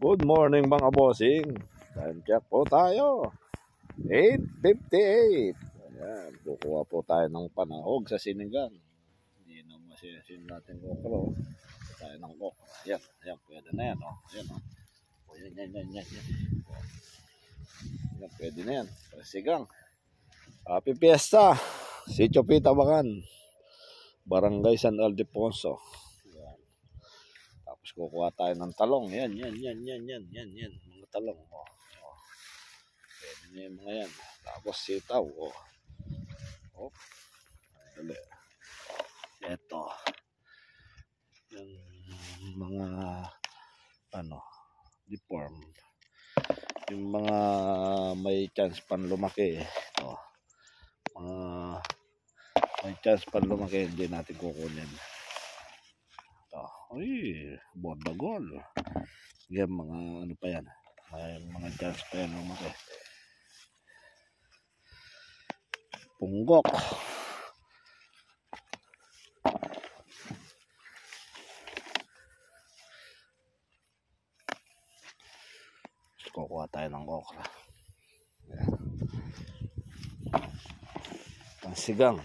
Good morning mga bossing. Time check po tayo. 8:58. Ayan, kukuha po tayo ng panahog sa sinigang. Hindi na masisin natin okra. Tayo ng okra. Ayan, ayan, pwede na yan. Oh. Ayan, oh. Oh, yan. Ayan, pwede na yan. Sigang. Happy Fiesta. Sitio Pitabangan. Barangay San Ildefonso. Tapos kukuha tayo ng talong. Yan. Mga talong. Oh. Pwede na yung mga yan. Tapos sitaw. Oh. Ito. Yung mga deform. Yung mga may chance pan lumaki. Ito. May chance pan lumaki. Hindi natin kukunin. Uy, bordagol. Yan, mga ano pa yan. May mga chance pa yan lumaki. Punggok. Kukuha tayo ng okra. Pansigang.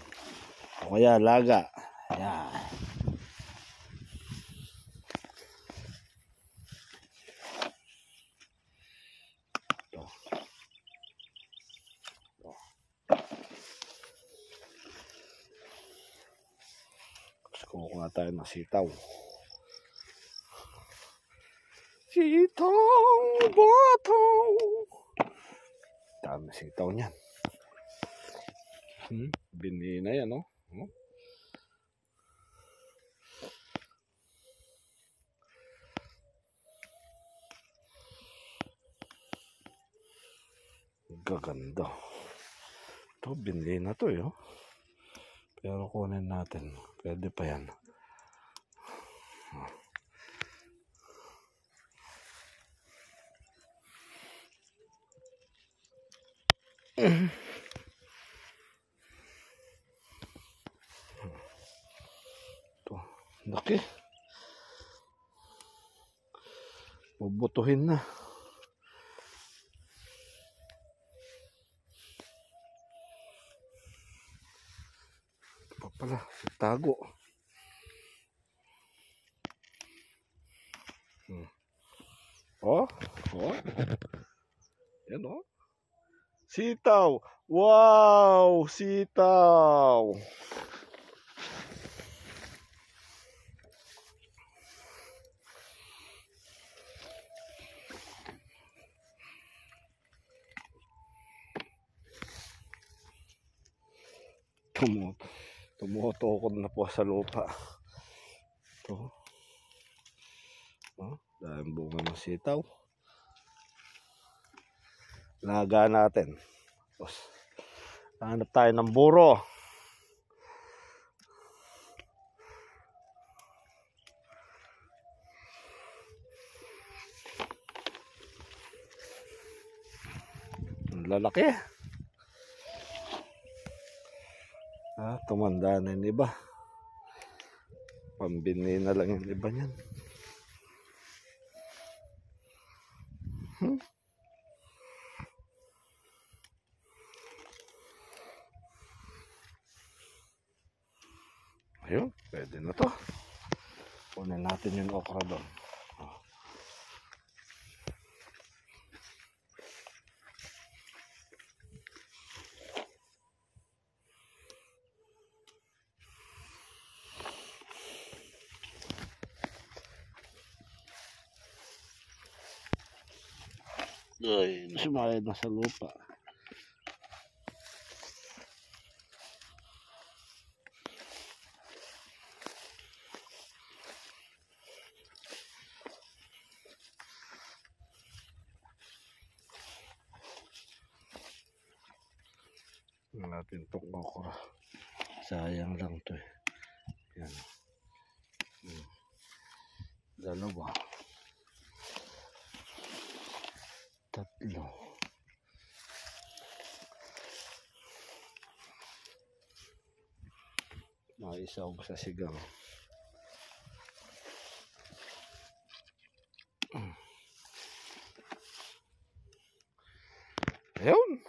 O kaya laga. Ayan. Kukuha tayo ng sitaw. Sitaw, bataw. Dami sitaw niyan. Bini na yan, oh. Gaganda. Ito, bini na to, eh, oh. Pero kunin natin. Pwede pa yan. Ito. Laki. Bubutuhin na. Pala, tago. Oh. Yan, oh. Sitaw. Wow, sitaw. Tumutukod na po sa lupa. Ito. Dahil bunga ng sitaw. Laga natin. Tapos, hanap tayo ng buro. Ang lalaki. Tumanda na yung iba. Pambili na lang yung iba niyan. Ayun, pwede na to. Kunin natin yung okra doon. Ay, sumayad na sa lupa. Natin itong okra. Sayang lang to, eh. Yan. Dalawa. Tatlo. Maisaw sa sigang. Ayun.